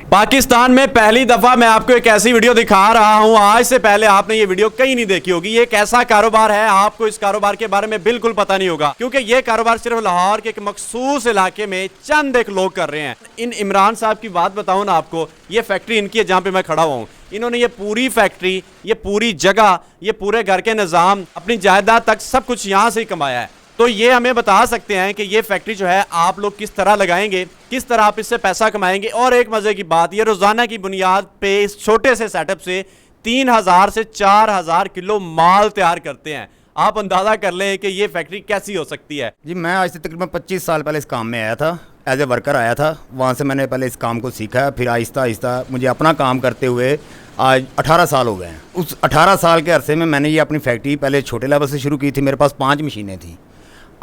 पाकिस्तान में पहली दफा मैं आपको एक ऐसी वीडियो दिखा रहा हूं, आज से पहले आपने ये वीडियो कहीं नहीं देखी होगी। ये एक ऐसा कारोबार है, आपको इस कारोबार के बारे में बिल्कुल पता नहीं होगा, क्योंकि ये कारोबार सिर्फ लाहौर के एक मखसूस इलाके में चंद एक लोग कर रहे हैं। इन इमरान साहब की बात बताऊं ना आपको, ये फैक्ट्री इनकी है जहां पे मैं खड़ा हुआ हूँ। इन्होंने ये पूरी फैक्ट्री, ये पूरी जगह, ये पूरे घर के निज़ाम, अपनी जायदाद तक सब कुछ यहाँ से ही कमाया है। तो ये हमें बता सकते हैं कि ये फैक्ट्री जो है आप लोग किस तरह लगाएंगे, किस तरह आप इससे पैसा कमाएंगे। और एक मजे की बात, ये रोजाना की बुनियाद पे इस छोटे से सेटअप से 3000 से 4000 किलो माल तैयार करते हैं। आप अंदाजा कर लें कि ये फैक्ट्री कैसी हो सकती है। जी, मैं आज से तकरीबन 25 साल पहले इस काम में आया था, एज ए वर्कर आया था। वहाँ से मैंने पहले इस काम को सीखा, फिर आहिस्ता आहिस्ता मुझे अपना काम करते हुए आज 18 साल हो गए हैं। उस 18 साल के अरसे में मैंने ये अपनी फैक्ट्री पहले छोटे लेवल से शुरू की थी। मेरे पास 5 मशीनें थी।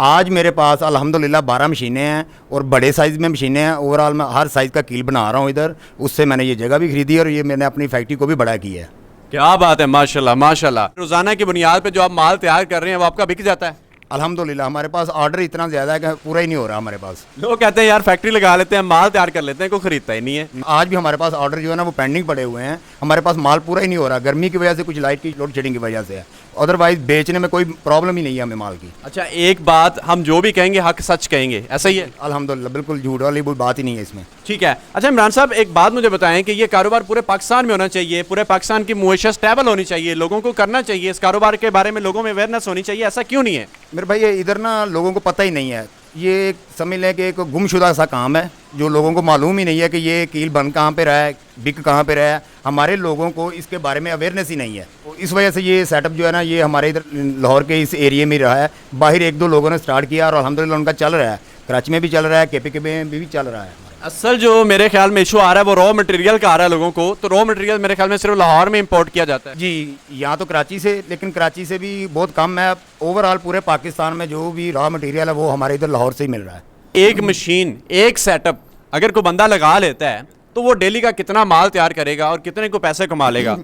आज मेरे पास अल्हम्दुलिल्लाह 12 मशीनें हैं और बड़े साइज़ में मशीनें हैं। ओवरऑल मैं हर साइज़ का कील बना रहा हूँ इधर। उससे मैंने ये जगह भी खरीदी और ये मैंने अपनी फैक्ट्री को भी बड़ा किया है। क्या बात है, माशाल्लाह माशाल्लाह। रोजाना की बुनियाद पे जो आप माल तैयार कर रहे हैं वो आपका बिक जाता है? अल्हम्दुलिल्लाह हमारे पास ऑर्डर इतना ज़्यादा है कि पूरा ही नहीं हो रहा हमारे पास। लोग कहते हैं यार फैक्ट्री लगा लेते हैं, माल तैयार कर लेते हैं, कोई खरीदता ही नहीं है। आज भी हमारे पास ऑर्डर जो है ना वो पेंडिंग पड़े हुए हैं। हमारे पास माल पूरा ही नहीं हो रहा, गर्मी की वजह से, कुछ लाइट की लोड शेडिंग की वजह से है। अदरवाइज बेचने में कोई प्रॉब्लम ही नहीं है हमें माल की। अच्छा, एक बात, हम जो भी कहेंगे हक सच कहेंगे, ऐसा ही है? अल्हम्दुलिल्लाह बिल्कुल झूठ वाली कोई बात ही नहीं है इसमें। ठीक है। अच्छा इमरान साहब, एक बात मुझे बताएं कि ये कारोबार पूरे पाकिस्तान में होना चाहिए, पूरे पाकिस्तान की मुआशत स्टेबल होनी चाहिए, लोगों को करना चाहिए, इस कारोबार के बारे में लोगों में अवेयरनेस होनी चाहिए, ऐसा क्यों नहीं है? मेरे भाई, ये इधर ना लोगों को पता ही नहीं है। ये समझ लें कि एक गुमशुदा सा काम है जो लोगों को मालूम ही नहीं है कि ये कील बन कहाँ पे रहा है, बिक कहाँ पे रहा है। हमारे लोगों को इसके बारे में अवेयरनेस ही नहीं है। तो इस वजह से ये सेटअप जो है ना, ये हमारे इधर लाहौर के इस एरिया में रहा है। बाहर 1-2 लोगों ने स्टार्ट किया और अल्हम्दुलिल्लाह उनका चल रहा है। कराची में भी चल रहा है, KPK में भी चल रहा है। असल जो मेरे ख्याल में इशू आ रहा है वो रॉ मटेरियल का आ रहा है लोगों को। तो रॉ मटेरियल मेरे ख्याल में सिर्फ लाहौर में इंपोर्ट किया जाता है। जी, यहाँ तो कराची से, लेकिन कराची से भी बहुत कम है। ओवरऑल पूरे पाकिस्तान में जो भी रॉ मटेरियल है वो हमारे इधर लाहौर से ही मिल रहा है। एक मशीन, एक सेटअप अगर कोई बंदा लगा लेता है तो वो डेली का कितना माल तैयार करेगा और कितने को पैसे कमा लेगा?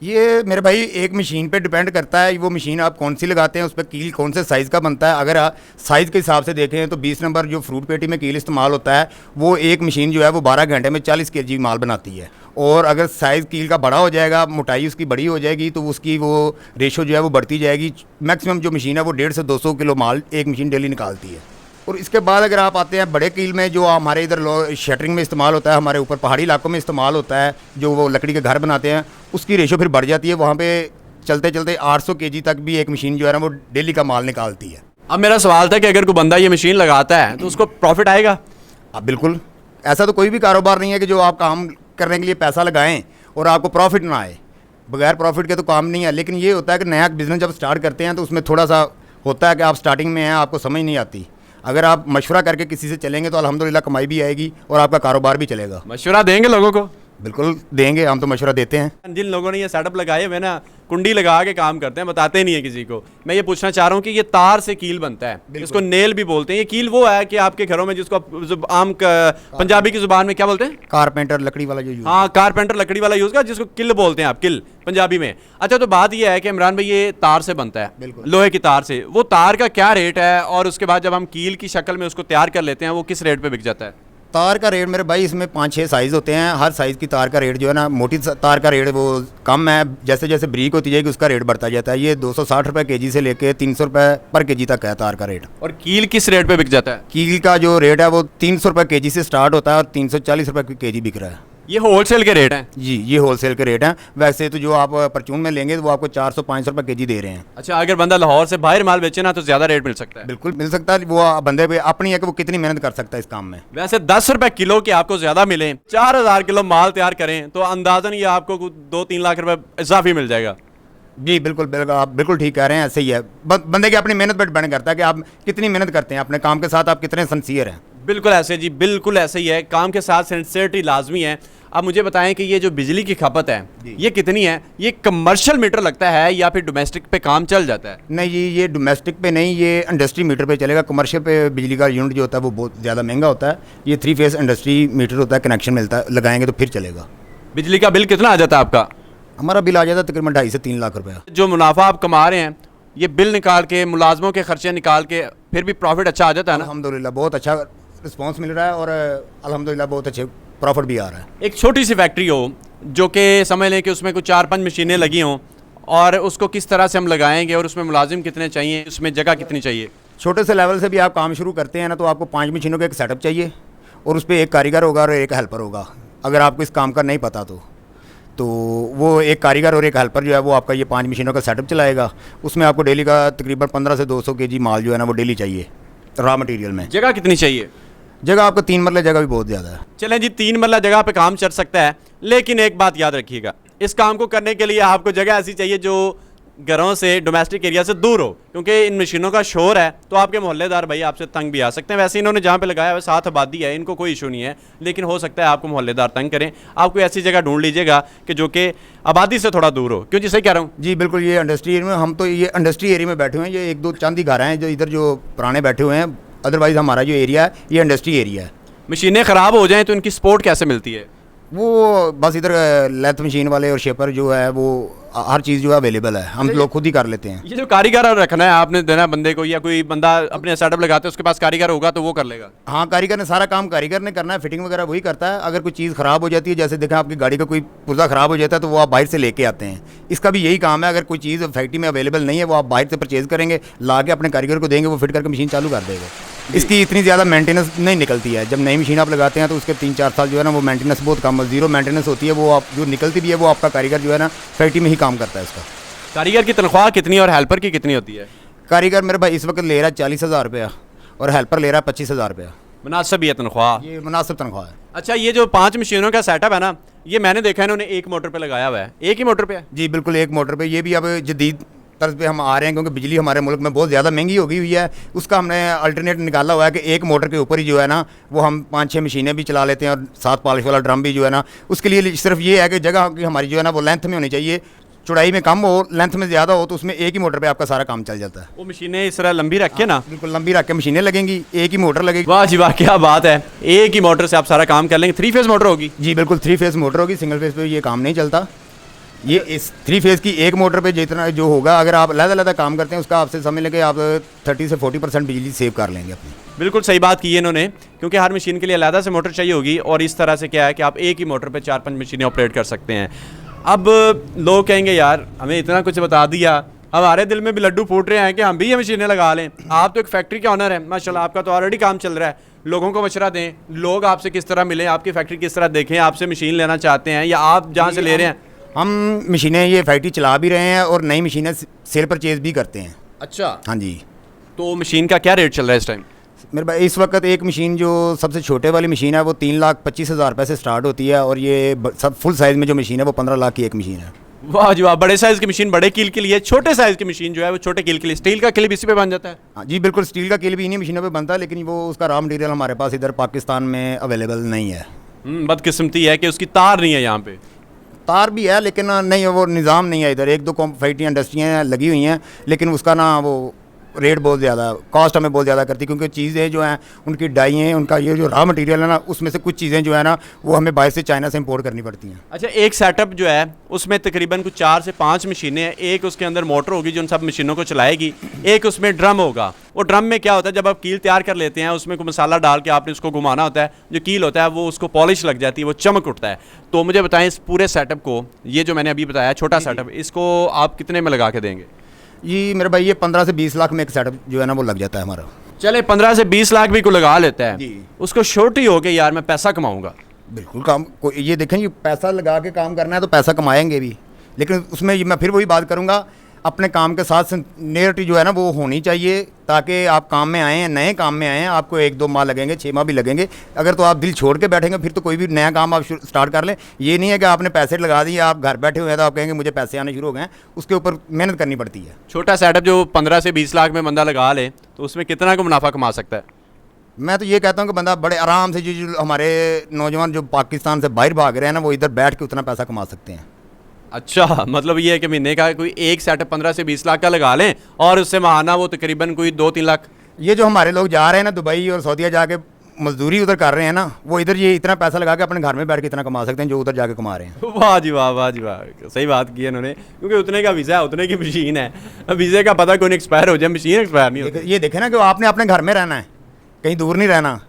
ये मेरे भाई एक मशीन पे डिपेंड करता है। वो मशीन आप कौन सी लगाते हैं, उस पर कील कौन से साइज़ का बनता है। अगर आप साइज़ के हिसाब से देखें तो 20 नंबर जो फ्रूट पेटी में कील इस्तेमाल होता है, वो एक मशीन जो है वो 12 घंटे में 40 kg माल बनाती है। और अगर साइज़ कील का बड़ा हो जाएगा, मोटाई उसकी बड़ी हो जाएगी, तो उसकी वो रेशो जो है वो बढ़ती जाएगी। मैक्सिमम जो मशीन है वो 150 से 200 किलो माल एक मशीन डेली निकालती है। और इसके बाद अगर आप आते हैं बड़े कील में, जो हमारे इधर शटरिंग में इस्तेमाल होता है, हमारे ऊपर पहाड़ी इलाकों में इस्तेमाल होता है, जो वो लकड़ी के घर बनाते हैं, उसकी रेशो फिर बढ़ जाती है। वहाँ पे चलते चलते 800 kg तक भी एक मशीन जो है ना वो डेली का माल निकालती है। अब मेरा सवाल था कि अगर कोई बंदा ये मशीन लगाता है तो उसको प्रॉफिट आएगा? अब बिल्कुल, ऐसा तो कोई भी कारोबार नहीं है कि जो आप काम करने के लिए पैसा लगाएं और आपको प्रॉफिट ना आए। बगैर प्रॉफिट के तो काम नहीं है। लेकिन ये होता है कि नया बिजनेस जब स्टार्ट करते हैं तो उसमें थोड़ा सा होता है कि आप स्टार्टिंग में हैं, आपको समझ नहीं आती। अगर आप मशवरा करके किसी से चलेंगे तो अल्हम्दुलिल्लाह कमाई भी आएगी और आपका कारोबार भी चलेगा। मशवरा देंगे लोगों को? बिल्कुल देंगे, हम तो मशवरा देते हैं। जिन लोगों ने ये सेटअप लगाए हुए ना, कुंडी लगा के काम करते हैं, बताते नहीं है किसी को। मैं ये पूछना चाह रहा हूँ कि ये तार से कील बनता है, इसको नेल भी बोलते हैं। ये कील वो है कि आपके घरों में जिसको आम पंजाबी की जुबान में क्या बोलते हैं? कारपेंटर, लकड़ी वाला जो यूज। हाँ, कारपेंटर लकड़ी वाला यूज का, जिसको किल बोलते हैं आप, किल पंजाबी में। अच्छा, तो बात ये है कि इमरान भाई ये तार से बनता है, लोहे की तार से। वो तार का क्या रेट है और उसके बाद जब हम कील की शक्ल में उसको तैयार कर लेते हैं वो किस रेट पे बिक जाता है? तार का रेट मेरे भाई, इसमें 5-6 साइज़ होते हैं। हर साइज़ की तार का रेट जो है ना, मोटी तार का रेट वो कम है, जैसे जैसे ब्रीक होती जाएगी उसका रेट बढ़ता जाता है। ये 260 रुपये kg से लेके 300 रुपये पर kg तक है तार का रेट। और कील किस रेट पे बिक जाता है? कील का जो रेट है वो 300 रुपये kg से स्टार्ट होता है और 340 रुपये kg बिक रहा है। ये होलसेल के रेट हैं? जी, ये होलसेल के रेट हैं। वैसे तो जो आप परचून में लेंगे तो वो आपको 400-500 रुपये kg दे रहे हैं। अच्छा, अगर बंदा लाहौर से बाहर माल बेचे ना तो ज़्यादा रेट मिल सकता है? बिल्कुल मिल सकता है। वो बंदे पे अपनी है कि वो कितनी मेहनत कर सकता है इस काम में। वैसे 10 रुपए किलो के आपको ज़्यादा मिले, 4000 किलो माल तैयार करें तो अंदाजन ये आपको 2-3 लाख रुपए इजाफी मिल जाएगा। जी बिल्कुल बिल्कुल, आप बिल्कुल ठीक कह रहे हैं, ऐसे ही है। बंदे की अपनी मेहनत पर डिपेंड करता है कि आप कितनी मेहनत करते हैं अपने काम के साथ, आप कितने सिंसियर हैं। बिल्कुल ऐसे जी, बिल्कुल ऐसे ही है। काम के साथ सिंसियरिटी लाजमी है। अब मुझे बताएं कि ये जो बिजली की खपत है ये कितनी है? ये कमर्शियल मीटर लगता है या फिर डोमेस्टिक पे काम चल जाता है? नहीं जी, ये डोमेस्टिक पे नहीं, ये इंडस्ट्री मीटर पे चलेगा। कमर्शियल पे बिजली का यूनिट जो होता है वो बहुत ज़्यादा महंगा होता है। ये 3 फेस इंडस्ट्री मीटर होता है, कनेक्शन मिलता है, लगाएंगे तो फिर चलेगा। बिजली का बिल कितना आ जाता है आपका? हमारा बिल आ जाता है तकरीबन 2.5 से 3 लाख रुपये। जो मुनाफा आप कमा रहे हैं, ये बिल निकाल के, मुलाजमों के खर्चे निकाल के, फिर भी प्रॉफिट अच्छा आ जाता है ना? अल्हम्दुलिल्लाह बहुत अच्छा रिस्पांस मिल रहा है और अल्हम्दुलिल्लाह बहुत अच्छे प्रॉफिट भी आ रहा है। एक छोटी सी फैक्ट्री हो जो कि समझ लें कि उसमें कुछ 4-5 मशीनें लगी हों, और उसको किस तरह से हम लगाएंगे और उसमें मुलाजिम कितने चाहिए, उसमें जगह कितनी चाहिए? छोटे से लेवल से भी आप काम शुरू करते हैं ना, तो आपको 5 मशीनों का एक सेटअप चाहिए और उस पर एक कारीगर होगा और एक हेल्पर होगा। अगर आपको इस काम का नहीं पता तो वो एक कारीगर और एक हेल्पर जो है वो आपका ये 5 मशीनों का सेटअप चलाएगा। उसमें आपको डेली का तकरीबन 15 से 200 केजी माल जो है ना वो डेली चाहिए रॉ मटेरियल में। जगह कितनी चाहिए? जगह आपको 3 मरले जगह भी बहुत ज़्यादा है। चलें जी, 3 मरला जगह पे काम चल सकता है, लेकिन एक बात याद रखिएगा, इस काम को करने के लिए आपको जगह ऐसी चाहिए जो घरों से, डोमेस्टिक एरिया से दूर हो, क्योंकि इन मशीनों का शोर है तो आपके मोहल्लेदार भाई आपसे तंग भी आ सकते हैं। वैसे इन्होंने जहाँ पे लगाया हुआ 7 आबादी है, इनको कोई इशू नहीं है, लेकिन हो सकता है आपको मोहल्लेदार तंग करें। आप कोई ऐसी जगह ढूंढ लीजिएगा कि जो कि आबादी से थोड़ा दूर हो। क्यों जी, सही कह रहा हूँ? जी बिल्कुल, ये इंडस्ट्री एरिया में, हम तो ये इंडस्ट्री एरिया में बैठे हुए हैं। ये 1-2 चांदी घर हैं जो इधर जो पुराने बैठे हुए हैं, अदरवाइज़ हमारा जो एरिया है ये इंडस्ट्री एरिया है। मशीनें ख़राब हो जाएँ तो इनकी सपोर्ट कैसे मिलती है? वो बस इधर लेथ मशीन वाले और शेपर जो है वो हर चीज़ जो है अवेलेबल है, हम लोग खुद ही कर लेते हैं। ये जो कारीगर रखना है आपने देना बंदे को, या कोई बंदा अपने सेटअप लगाते हैं उसके पास कारीगर होगा तो वो कर लेगा? हाँ, कारीगर ने सारा काम कारीगर ने करना है, फिटिंग वगैरह वही करता है। अगर कोई चीज़ ख़राब हो जाती है, जैसे देखें आपकी गाड़ी का कोई पुर्जा ख़राब हो जाता है तो वो आप बाहर से लेके आते हैं। इसका भी यही काम है, अगर कोई चीज़ फैक्ट्री में अवेलेबल नहीं है वो आप बाहर से परचेज़ करेंगे, ला के अपने कारीगर को देंगे, वो फिट करके मशीन चालू कर देगा। इसकी इतनी ज़्यादा मेंटेनेंस नहीं निकलती है। जब नई मशीन आप लगाते हैं तो उसके 3-4 साल जो है ना वो मेंटेनेंस बहुत कम, 0 मेंटेनेंस होती है। वो आप जो निकलती भी है वो आपका कारीगर जो है ना फैक्ट्री में ही काम करता है इसका। कारीगर की तनख्वाह कितनी और हेल्पर की कितनी होती है? कारीगर मेरे भाई इस वक्त ले रहा है 40,000 रुपया और हेल्पर ले रहा है 25,000 रुपया। मुनासिब है तनख्वाह? ये मुनासिब तनख्वाह है। अच्छा, ये जो 5 मशीनों का सेटअप है ना, ये मैंने देखा है इन्होंने एक मोटर पे लगाया हुआ है। एक ही मोटर पे है? जी बिल्कुल, एक मोटर पे। ये भी अब जदीद तर्ज पे हम आ रहे हैं क्योंकि बिजली हमारे मुल्क में बहुत ज़्यादा महंगी हो गई हुई है। उसका हमने अल्टरनेट निकाला हुआ है कि एक मोटर के ऊपर ही जो है ना वो हम 5-6 मशीनें भी चला लेते हैं और 7 पॉलिश वाला ड्रम भी जो है ना। उसके लिए सिर्फ ये है कि जगह की हमारी जो है ना वो लेंथ में होनी चाहिए, चौड़ाई में कम हो, लेंथ में ज़्यादा हो, तो उसमें एक ही मोटर पे आपका सारा काम चल जाता है। वो मशीनें इस तरह लंबी रख के ना? बिल्कुल लंबी रख के मशीनें लगेंगी, एक ही मोटर लगेगी। वाह जी वाह, क्या बात है, एक ही मोटर से आप सारा काम कर लेंगे। 3 फेज मोटर होगी? जी बिल्कुल, 3 फेज मोटर होगी, सिंगल फेज पे ये काम नहीं चलता। ये इस 3 फेज की एक मोटर पे जितना जो होगा, अगर आप अलग-अलग काम करते हैं उसका आपसे समझ लें कि आप 30 से 40% बिजली सेव कर लेंगे अपनी। बिल्कुल सही बात की है इन्होंने, क्योंकि हर मशीन के लिए अलग से मोटर चाहिए होगी, और इस तरह से क्या है कि आप एक ही मोटर पे 4-5 मशीनें ऑपरेट कर सकते हैं। अब लोग कहेंगे यार हमें इतना कुछ बता दिया, हमारे दिल में भी लड्डू फूट रहे हैं कि हम भी ये मशीनें लगा लें। आप तो एक फैक्ट्री के ऑनर हैं माशाल्लाह, आपका तो ऑलरेडी काम चल रहा है, लोगों को मशवरा दें, लोग आपसे किस तरह मिलें, आपकी फैक्ट्री किस तरह देखें, आपसे मशीन लेना चाहते हैं या आप जहाँ से ले रहे हैं। हम मशीनें ये फैक्ट्री चला भी रहे हैं और नई मशीनें सेल परचेज भी करते हैं। अच्छा, हाँ जी। तो मशीन का क्या रेट चल रहा है इस टाइम? मेरे भाई इस वक्त एक मशीन जो सबसे छोटे वाली मशीन है वो 3,25,000 रुपये से स्टार्ट होती है, और ये सब फुल साइज़ में जो मशीन है वो 15 लाख की एक मशीन है। वाह जी वाह, बड़े साइज़ की मशीन बड़े कील के लिए, छोटे साइज़ की मशीन जो है वो छोटे कील के लिए। स्टील का किल भी इसी पे बन जाता है? हाँ जी बिल्कुल, स्टील का किल भी इन्हीं मशीनों पे बनता है, लेकिन वो उसका रॉ मटेरियल हमारे पास इधर पाकिस्तान में अवेलेबल नहीं है। बदकिस्मती है कि उसकी तार नहीं है यहाँ पे। तार भी है लेकिन नहीं, वो निज़ाम नहीं है इधर। 1-2 फैक्ट्रियाँ इंडस्ट्रियाँ लगी हुई हैं, लेकिन उसका ना वो रेट बहुत ज़्यादा, कॉस्ट हमें बहुत ज़्यादा करती है, क्योंकि चीज़ें जो हैं उनकी डाई हैं, उनका ये जो रॉ मटेरियल है ना, उसमें से कुछ चीज़ें जो है ना वो हमें बाहर से चाइना से इंपोर्ट करनी पड़ती हैं। अच्छा, एक सेटअप जो है उसमें तकरीबन कुछ 4 से 5 मशीनें हैं। एक उसके अंदर मोटर होगी जो उन सब मशीनों को चलाएगी, एक उसमें ड्रम होगा। वो ड्रम में क्या होता है, जब आप कील तैयार कर लेते हैं उसमें कोई मसाला डाल के आपने उसको घुमाना होता है, जो कील होता है वो उसको पॉलिश लग जाती है, वो चमक उठता है। तो मुझे बताएं इस पूरे सेटअप को, ये जो मैंने अभी बताया छोटा सेटअप, इसको आप कितने में लगा के देंगे? जी मेरे भाई ये 15 से 20 लाख में एक सेटअप जो है ना वो लग जाता है हमारा। चले 15 से 20 लाख भी को लगा लेता है जी। उसको छोटी हो के यार मैं पैसा कमाऊंगा। बिल्कुल काम ये देखें, ये पैसा लगा के काम करना है तो पैसा कमाएंगे भी, लेकिन उसमें मैं फिर वही बात करूंगा, अपने काम के साथ नियरिटी जो है ना वो होनी चाहिए, ताकि आप काम में आए हैं, नए काम में आए हैं, आपको 1-2 माह लगेंगे, 6 माह भी लगेंगे। अगर तो आप दिल छोड़ के बैठेंगे फिर तो कोई भी नया काम आप स्टार्ट कर लें। ये नहीं है कि आपने पैसे लगा दिए, आप घर बैठे हुए हैं तो आप कहेंगे मुझे पैसे आने शुरू हो गए हैं, उसके ऊपर मेहनत करनी पड़ती है। छोटा सेटअप जो 15 से 20 लाख में बंदा लगा ले तो उसमें कितना को मुनाफा कमा सकता है? मैं तो ये कहता हूँ कि बंदा बड़े आराम से, जो हमारे नौजवान जो पाकिस्तान से बाहर भाग रहे हैं ना, वो इधर बैठ के उतना पैसा कमा सकते हैं। अच्छा, मतलब ये है कि महीने का कोई एक सेटअप 15 से 20 लाख का लगा लें और उससे माहाना वो तकरीबन कोई 2-3 लाख। ये जो हमारे लोग जा रहे हैं ना दुबई और सऊदीया जाके मजदूरी उधर कर रहे हैं ना, वो इधर ये इतना पैसा लगा के अपने घर में बैठ के इतना कमा सकते हैं जो उधर जाके कमा रहे हैं। वाह जी वाह, वाह जी वाह, सही बात की है इन्होंने, क्योंकि उतने का वीज़ा है, उतने की मशीन है। अब वीज़े का पता कोई एक्सपायर हो जाए, मशीन एक्सपायर नहीं होती। ये देखे ना कि आपने अपने घर में रहना है, कहीं दूर नहीं रहना।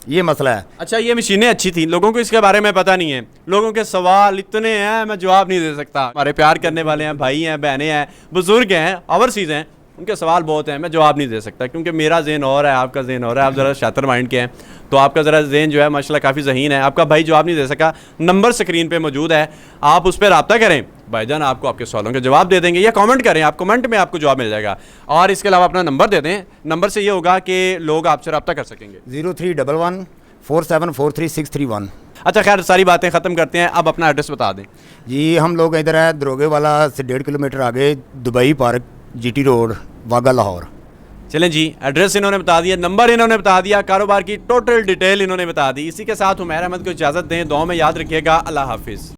ये मसला है। अच्छा, ये मशीनें अच्छी थी, लोगों को इसके बारे में पता नहीं है, लोगों के सवाल इतने हैं मैं जवाब नहीं दे सकता। हमारे प्यार करने वाले हैं, भाई हैं, बहनें हैं, बुजुर्ग हैं, ओवरसीज़ हैं, उनके सवाल बहुत हैं, मैं जवाब नहीं दे सकता क्योंकि मेरा ज़हन और है, आपका ज़हन और है। आप ज़रा शातिर माइंड के हैं तो आपका ज़रा ज़हन जो है माशाल्लाह काफ़ी ज़हीन है। आपका भाई जवाब नहीं दे सका, नंबर स्क्रीन पे मौजूद है, आप उस पर रब्ता करें, भाईजान आपको आपके सवालों के जवाब दे देंगे, या कमेंट करें, आप कमेंट में आपको जवाब मिल जाएगा। और इसके अलावा अपना नंबर दे दें, नंबर से ये होगा कि लोग आपसे रब्ता कर सकेंगे। 0311474331। अच्छा खैर, सारी बातें ख़त्म करते हैं, अब अपना एड्रेस बता दें। जी, हम लोग इधर है दरोगे वाला से 1.5 किलोमीटर आगे, दुबई पार्क, GT रोड, वागा लाहौर। चलें जी, एड्रेस इन्होंने बता दिया, नंबर इन्होंने बता दिया, कारोबार की टोटल डिटेल इन्होंने बता दी। इसी के साथ उमैर अहमद को इजाज़त दें, दुआ में याद रखिएगा। अल्लाह हाफिज़।